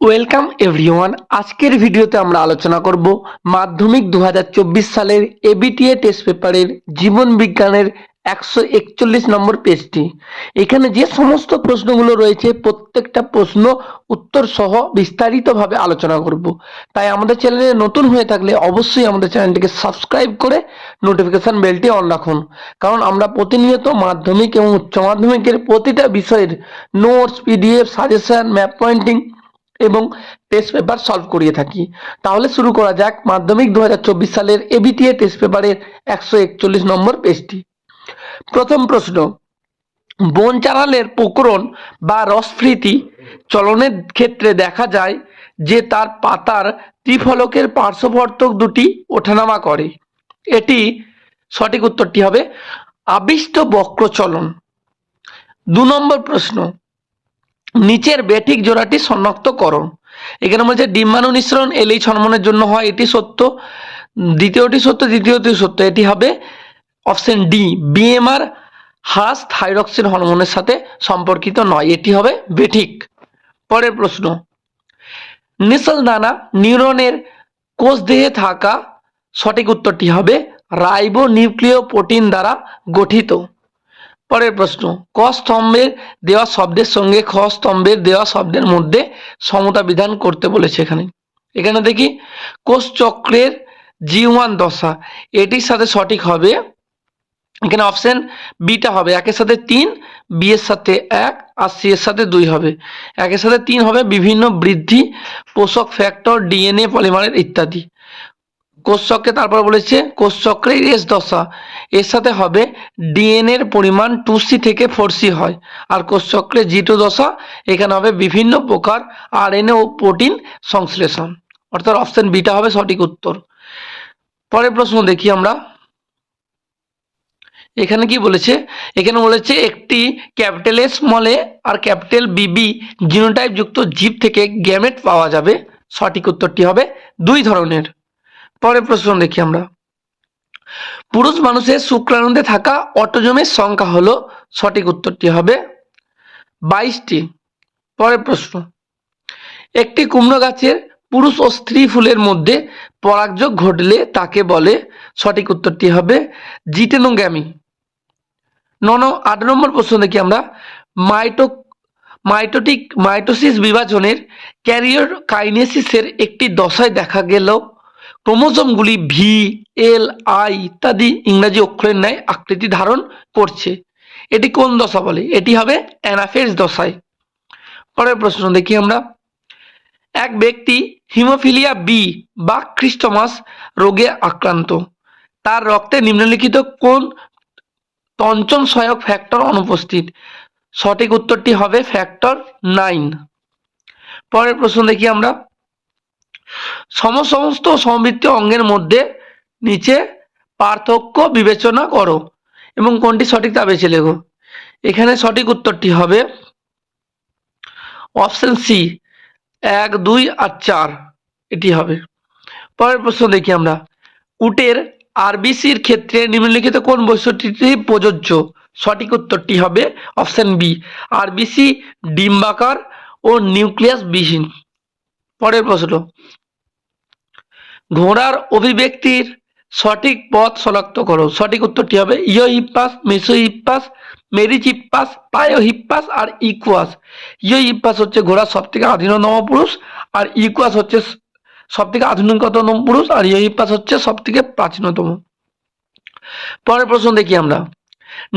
Welcome everyone. আজকের ভিডিওতে আমরা আলোচনা করব মাধ্যমিক 2024 সালের এবিটিএ টেস্ট পেপারের জীবন বিজ্ঞানের 141 নম্বর পেজটি। এখানে যে সমস্ত প্রশ্নগুলো রয়েছে প্রত্যেকটা প্রশ্ন উত্তর সহ বিস্তারিতভাবে আলোচনা করব। তাই আমাদের চ্যানেলে নতুন হয়ে থাকলে অবশ্যই আমাদের চ্যানেলটিকে সাবস্ক্রাইব করে নোটিফিকেশন বেলটি অন রাখুন, কারণ আমরা প্রতিনিয়ত মাধ্যমিক এবং উচ্চ মাধ্যমিকের প্রতিটা বিষয়ের notes, PDF, suggestion, map pointing এবং টেস্ট পেপার সলভ করিয়ে থাকি। তাহলে শুরু করা যাক মাধ্যমিক 2024 সালের এবিটিএ টেস্ট পেপারের 141 নম্বর পেজটি। প্রথম প্রশ্ন, বন চারালের প্রকরণ বা রসফৃতি চলনের ক্ষেত্রে দেখা যায় যে তার পাতার ত্রিফলকের পার্শ্ববর্তক দুটি ওঠানামা করে। এটি সঠিক উত্তরটি হবে আবিষ্ট বক্র চলন। 2 নম্বর প্রশ্ন, নিচের বেঠিক জোড়াটি শনাক্ত করো। এখানে বলছে ডিম্বাণু নিঃসরণ এলএইচ হরমোনের জন্য হয়, এটি সত্য। দ্বিতীয়টি সত্য, তৃতীয়টি সত্য, এটি হবে অপশন ডি। বিএমআর হ্রাস থাইরক্সিন হরমোনের সাথে সম্পর্কিত নয়, এটি হবে বেঠিক। পরের প্রশ্ন, নিসল দানা নিউরনের কোষ দেহে থাকা। সঠিক উত্তরটি হবে রাইবো নিউক্লিয় প্রোটিন দ্বারা গঠিত। পরের প্রশ্ন, ক স্তম্ভের দেওয়া শব্দের সঙ্গে খ স্তম্ভের দেওয়া শব্দের মধ্যে সমতা বিধান করতে বলেছে। এখানে দেখি কোষ চক্রের G1 দশা, এটির সাথে সঠিক হবে এখানে অপশন বিটা হবে। একের সাথে 3, বি এর সাথে 1 আর সি এর সাথে 2 হবে। একের সাথে 3 হবে বিভিন্ন বৃদ্ধি পোষক ফ্যাক্টর, ডিএনএ পলিমারেজ ইত্যাদি। কোষচক্রে তারপর বলেছে কোষচক্রের এস দশা, এর সাথে হবে ডিএনএর পরিমাণ 2C থেকে 4C হয়। আর কোষচক্রে G2 দশা, এখানে হবে বিভিন্ন প্রকার আরএনএ ও প্রোটিন সংশ্লেষণ। অর্থাৎ অপশন বিটা হবে সঠিক উত্তর। পরের প্রশ্ন দেখি আমরা। এখানে কি বলেছে, এখানে বলেছে একটি ক্যাপিটাল এস স্মল এ আর ক্যাপিটাল বিবি জিনোটাইপ যুক্ত জীব থেকে গ্যামেট পাওয়া যাবে। সঠিক উত্তরটি হবে 2 ধরনের। পরের প্রশ্ন দেখি আমরা। পুরুষ মানুষের শুক্রাণুতে থাকা অটোজোমের সংখ্যা হলো। সঠিক উত্তরটি হবে 22টি। পরের প্রশ্ন, একটি কুমড়ো গাছের পুরুষ ও স্ত্রী ফুলের মধ্যে পরাগযোগ ঘটলে তাকে বলে। সঠিক উত্তরটি হবে জিটেনোগ্যামি। 8 নম্বর প্রশ্ন দেখি আমরা। মাইটোসিস বিভাজনের ক্যারিয়র কাইনেসিসের একটি দশায় দেখা গেল ক্রোমোজোমগুলি ভি, এল, আই ইত্যাদি ইংরেজি অক্ষরের ন্যায় আকৃতি ধারণ করছে। এটি কোন দশা বলে? এটি হবে অ্যানাফেজ দশায়। পরের প্রশ্ন দেখি আমরা। এক ব্যক্তি হিমোফিলিয়া বি বা খ্রিস্টমাস রোগে আক্রান্ত, তার রক্তে নিম্নলিখিত কোন তঞ্চন সহায়ক ফ্যাক্টর অনুপস্থিত? সঠিক উত্তরটি হবে ফ্যাক্টর 9। পরের প্রশ্ন দেখি আমরা। সমস্ত সমবৃত্তীয় অঙ্গের মধ্যে নিচে পার্থক্য বিবেচনা করো এবং কোনটি সঠিক তা বেছে লেখো। এখানে সঠিক উত্তরটি হবে অপশন সি, 1, 2 আর 4, এটি হবে। পরের প্রশ্ন দেখি আমরা। উটের আরবিসির ক্ষেত্রে নিম্নলিখিত কোন বৈশিষ্ট্যটি প্রযোজ্য? সঠিক উত্তরটি হবে অপশন বি, আরবিসি ডিম্বাকার ও নিউক্লিয়াস বিহীন। পরের প্রশ্ন, ঘোড়ার অভিব্যক্তির সঠিক পথ শনাক্ত করো। সঠিক উত্তরটি হবে ইওহিপ্পাস, মেসোহিপ্পাস, মেরিচিপ্পাস, প্লায়োহিপ্পাস আর ইকুয়াস। ইওহিপ্পাস হচ্ছে ঘোড়ার সব থেকে আধুনিকতম পুরুষ, আর ইকুয়াস হচ্ছে সব থেকে আধুনিকতম পুরুষ, আর ইওহিপ্পাস হচ্ছে সব থেকে প্রাচীনতম। পরের প্রশ্ন দেখি আমরা।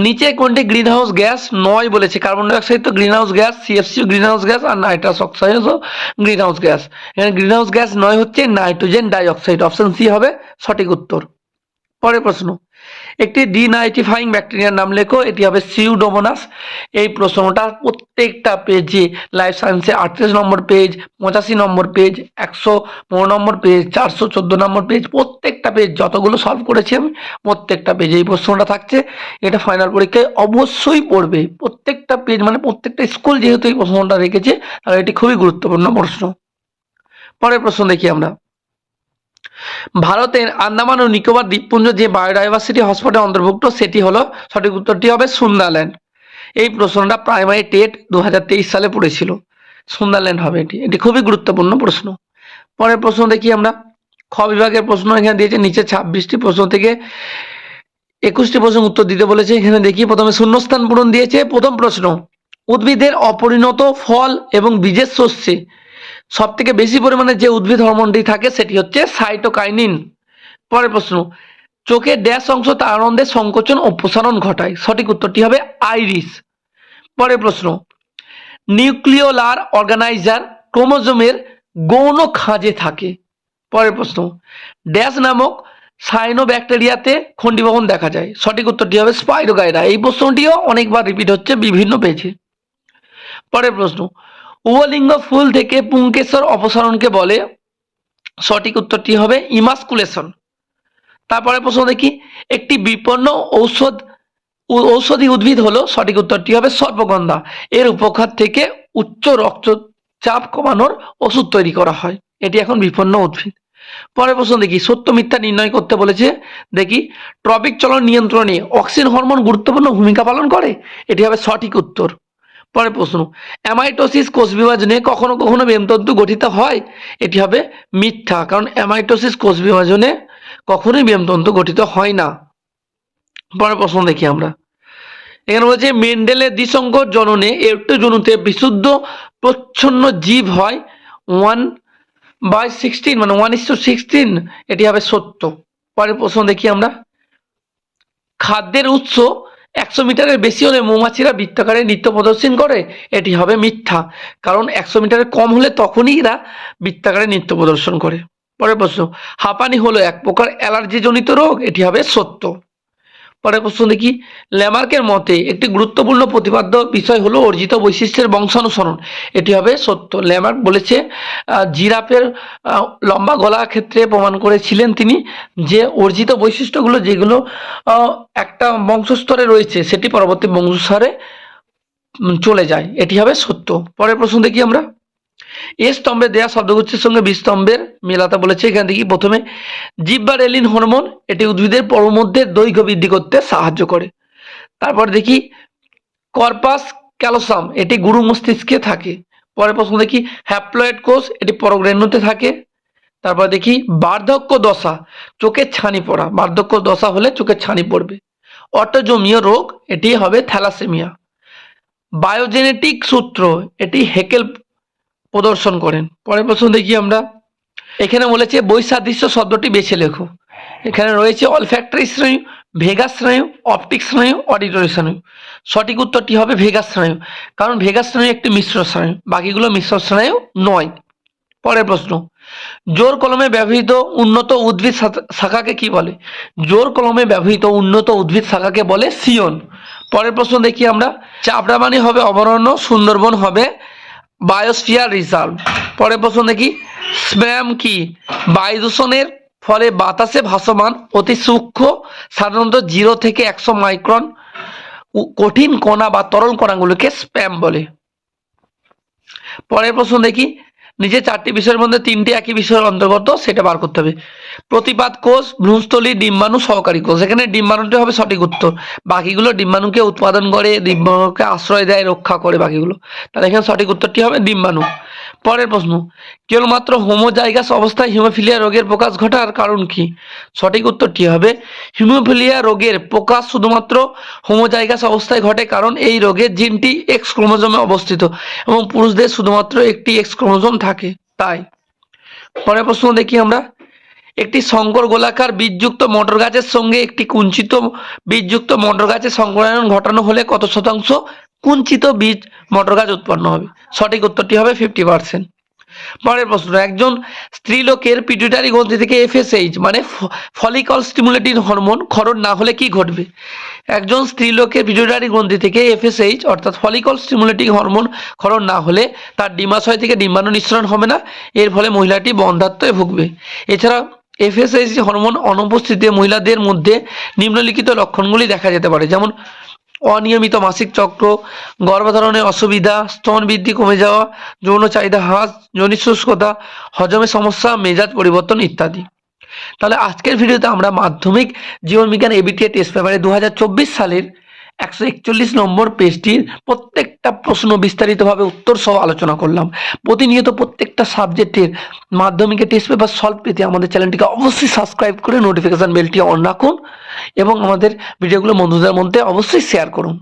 নিচে কোনটি গ্রিনহাউস গ্যাস নয় বলেছে? কার্বন ডাইঅক্সাইড তো greenhouse gas, CFC greenhouse gas, আর নাইট্রাস অক্সাইডও গ্রিনহাউস গ্যাস। এখানে গ্রিনহাউস গ্যাস নয় হচ্ছে নাইট্রোজেন ডাইঅক্সাইড, অপশন সি হবে সঠিক উত্তর। পরের প্রশ্ন, একটি ডিনাইট্রিফাইং ব্যাকটেরিয়ার নাম লেখো। এটি হবে সিউডোমোনাস। এই প্রশ্নটা প্রত্যেকটা পেজে, লাইফ সায়েন্সে 38 নম্বর পেজ, 85 নম্বর পেজ, 115 নম্বর পেজ, 414 নম্বর পেজ, প্রত্যেকটা পেজ যতগুলো সলভ করেছি আমি প্রত্যেকটা পেজে এই প্রশ্নটা থাকছে। এটা ফাইনাল পরীক্ষায় অবশ্যই পড়বে। প্রত্যেকটা পেজ মানে প্রত্যেকটা স্কুল যেহেতু এই প্রশ্নটা রেখেছে, তাহলে এটি খুবই গুরুত্বপূর্ণ প্রশ্ন। পরের প্রশ্ন দেখি আমরা। ভারতের আন্দামান ও নিকোবর দ্বীপপুঞ্জ যে বায়োডাইভার্সিটি হটস্পটে অন্তর্ভুক্ত সেটি হলো। সঠিক উত্তরটি হবে সুন্দারল্যান্ড। এই প্রশ্নটা প্রাইমারি টেট 2023 সালে পড়েছিল। সুন্দারল্যান্ড হবে। এটি খুবই গুরুত্বপূর্ণ প্রশ্ন। পরের প্রশ্ন দেখি আমরা। খ বিভাগের প্রশ্ন এখানে দিয়েছে, নিচে 26টি প্রশ্ন থেকে 21টি প্রশ্ন উত্তর দিতে বলেছে। এখানে দেখি প্রথমে শূন্যস্থান পূরণ দিয়েছে। প্রথম প্রশ্ন, উদ্ভিদের অপরিণত ফল এবং বীজের শস্যে সব থেকে বেশি পরিমাণে যে উদ্ভিদ হরমোনটি থাকে সেটি হচ্ছে সাইটোকাইনিন। পরের প্রশ্ন, চোখের ড্যাশ অংশ তার আনন্দের সংকোচন ও প্রসারণ ঘটায়, সঠিক উত্তরটি হবে আইরিস। পরের প্রশ্ন, নিউক্লিওলার অর্গানাইজার ক্রোমোজোমের গৌণ খাঁজে থাকে। পরের প্রশ্ন, ড্যাশ নামক সাইনোব্যাকটেরিয়াতে খন্ডিবহন দেখা যায়, সঠিক উত্তরটি হবে স্পাইরোগাইরা। এই প্রশ্নটিও অনেকবার রিপিট হচ্ছে বিভিন্ন পেজে। পরের প্রশ্ন, উভলিঙ্গ ফুল থেকে পুংকেশর অপসারণকে বলে, সঠিক উত্তরটি হবে ইমাস্কুলেশন। তারপরে প্রশ্ন দেখি, একটি বিপন্ন ঔষধি উদ্ভিদ হলো, সঠিক উত্তরটি হবে সর্পগন্ধা। এর উপকার থেকে উচ্চ রক্তচাপ কমানোর ওষুধ তৈরি করা হয়। এটি এখন বিপন্ন উদ্ভিদ। পরের প্রশ্ন দেখি, সত্য মিথ্যা নির্ণয় করতে বলেছে। দেখি, ট্রপিক চলন নিয়ন্ত্রণে অক্সিন হরমোন গুরুত্বপূর্ণ ভূমিকা পালন করে, এটি হবে সঠিক উত্তর। পরের প্রশ্ন, অ্যামাইটোসিস কোষ বিভাজনে কখনো কখনো মেরুতন্তু গঠিত হয়, এটি হবে মিথ্যা, কারণ অ্যামাইটোসিস কোষ বিভাজনে কখনোই মেরুতন্তু গঠিত হয় না। পরের প্রশ্ন দেখি আমরা। এখানে বলছে মেন্ডেলের দ্বিসংকর জননে একটি জনুতে বিশুদ্ধ প্রচ্ছন্ন জীব হয় 1/16, মানে 1:16, এটি হবে সত্য। পরের প্রশ্ন দেখি আমরা। খাদ্যের উৎস 100 মিটারের বেশি হলে মৌমাছিরা বৃত্তাকারে নৃত্য প্রদর্শন করে, এটি হবে মিথ্যা, কারণ 100 মিটারের কম হলে তখনই এরা বৃত্তাকারে নৃত্য প্রদর্শন করে। পরের প্রশ্ন, হাঁপানি হলো এক প্রকার অ্যালার্জি জনিত রোগ, এটি হবে সত্য। পরের প্রশ্ন দেখি, ল্যামার্কের মতে একটি গুরুত্বপূর্ণ প্রতিপাদ্য বিষয় হলো অর্জিত বৈশিষ্ট্যের বংশানুসরণ, এটি হবে সত্য। ল্যামার্ক বলেছে জিরাফের লম্বা গলা ক্ষেত্রে প্রমাণ করেছিলেন তিনি যে অর্জিত বৈশিষ্ট্যগুলো যেগুলো একটা বংশস্তরে রয়েছে সেটি পরবর্তী বংশস্তরে চলে যায়, এটি হবে সত্য। পরের প্রশ্ন দেখি আমরা। এ স্তম্ভে দেয়া শব্দগুচ্ছের সঙ্গে বি স্তম্ভের মেলাতে বলেছে। এখান থেকে প্রথমে জিব্বারেলিন হরমোন, এটি উদ্ভিদের পরমধ্যের দৈর্ঘ্য বৃদ্ধি করতে সাহায্য করে। তারপর দেখি কর্পাস ক্যালোসাম, এটি গুরু মস্তিষ্কে থাকে। পরের প্রশ্ন দেখি হ্যাপ্লয়েড কোষ, এটি পরগ্রেণুতে থাকে। তারপর দেখি বার্ধক্য দশা, চোখের ছানি পড়া, বার্ধক্য দশা হলে চোখের ছানি পড়বে। অটোজোমীয় রোগ, এটি হবে থ্যালাসেমিয়া। বায়োজেনেটিক সূত্র, এটি হেকেল প্রদর্শন করেন। পরের প্রশ্ন দেখি আমরা। এখানে বলেছে বৈসাদৃশ্য শব্দটি বেছে লেখো। এখানে রয়েছে অলফ্যাক্টরি স্নায়ু, ভেগাস স্নায়ু, অপটিক স্নায়ু, অডিটরি স্নায়ু। সঠিক উত্তরটি হবে ভেগাস স্নায়ু, কারণ ভেগাস স্নায়ু একটি মিশ্র স্নায়ু, বাকিগুলো মিশ্র স্নায়ু নয়। পরের প্রশ্ন, জোর কলমে ব্যবহৃত উন্নত উদ্ভিদ শাখাকে কি বলে? জোর কলমে ব্যবহৃত উন্নত উদ্ভিদ শাখাকে বলে সিয়ন। পরের প্রশ্ন দেখি আমরা। চাপড়ামানি হবে অভয়ারণ্য, সুন্দরবন হবে বায়োস্ফিয়ার রিজার্ভ। পরের প্রশ্ন দেখি, স্প্যাম কি? বায়ু দূষণের ফলে বাতাসে ভাসমান অতি সূক্ষ্ম, সাধারণত 0 থেকে 100 মাইক্রন কঠিন কণা বা তরল কণাগুলোকে স্প্যাম বলে। পরের প্রশ্ন দেখি, নিচে 4টি বিষয়ের মধ্যে 3টি একই বিষয়ের অন্তর্গত, সেটা বার করতে হবে। প্রতিপাদ কোষ, ভ্রূণস্থলী, ডিম্বাণু, সহকারী কোষ। এখানে ডিম্বাণুটি হবে সঠিক উত্তর, বাকিগুলো ডিম্বাণুকে উৎপাদন করে, ডিম্বাণুকে আশ্রয় দেয়, রক্ষা করে বাকিগুলো, তাহলে এখানে সঠিক উত্তরটি হবে ডিম্বাণু। পরের প্রশ্ন, কেবলমাত্র হোমোজাইগাস অবস্থায় হিমোফিলিয়া রোগের প্রকাশ ঘটার কারণ কি? সঠিক উত্তরটি হবে হিমোফিলিয়া রোগের প্রকাশ শুধুমাত্র হোমোজাইগাস অবস্থায় ঘটে, কারণ এই রোগের জিনটি এক্স ক্রোমোজোমে অবস্থিত এবং পুরুষদের শুধুমাত্র একটি এক্স ক্রোমোজোম থাকে, তাই। পরের প্রশ্ন দেখি আমরা। একটি শঙ্কর গোলাকার বীজযুক্ত মটর গাছের সঙ্গে একটি কুঞ্চিত বীজযুক্ত মটর গাছের সংকরায়ন ঘটানো হলে কত শতাংশ কুঞ্চিত বীজ মটর গাছ উৎপন্ন হবে? সঠিক উত্তরটি হবে 50%। পরের প্রশ্ন, একজন স্ত্রীলোকের পিটুইটারি গ্রন্থি থেকে এফএসএইচ মানে ফলিকল স্টিমুলেটিং হরমোন ক্ষরণ না হলে কি ঘটবে? একজন স্ত্রীলোকের পিটুইটারি গ্রন্থি থেকে এফএসএইচ অর্থাৎ ফলিকল স্টিমুলেটিং হরমোন ক্ষরণ না হলে তার ডিম্বাশয় থেকে ডিম্বাণু নিঃসরণ হবে না, এর ফলে মহিলাটি বন্ধ্যাত্বে ভুগবে। এছাড়া এফএসএইচ হরমোন অনুপস্থিতিতে মহিলাদের মধ্যে নিম্নলিখিত লক্ষণগুলি দেখা যেতে পারে, যেমন অনিয়মিত মাসিক চক্র, গর্ভধারণের অসুবিধা, স্তন বৃদ্ধি কমে যাওয়া, যৌন চাহিদা হ্রাস, যৌনিক শুষ্কতা, হজমের সমস্যা, মেজাজ পরিবর্তন ইত্যাদি। তাহলে আজকের ভিডিওতে আমরা মাধ্যমিক জীবনবিজ্ঞান এবিটিএ টেস্ট পেপারে 2024 সালের 141 নম্বর পেজটির প্রত্যেকটা প্রশ্ন বিস্তারিতভাবে উত্তর সহ আলোচনা করলাম। প্রতিনিয়ত প্রত্যেকটা সাবজেক্টের মাধ্যমিকের টেস্ট পেপার সলভ পেতে আমাদের চ্যানেলটিকে অবশ্যই সাবস্ক্রাইব করে নোটিফিকেশন বেলটি অন রাখুন এবং আমাদের ভিডিওগুলো বন্ধুদের মধ্যে অবশ্যই শেয়ার করুন।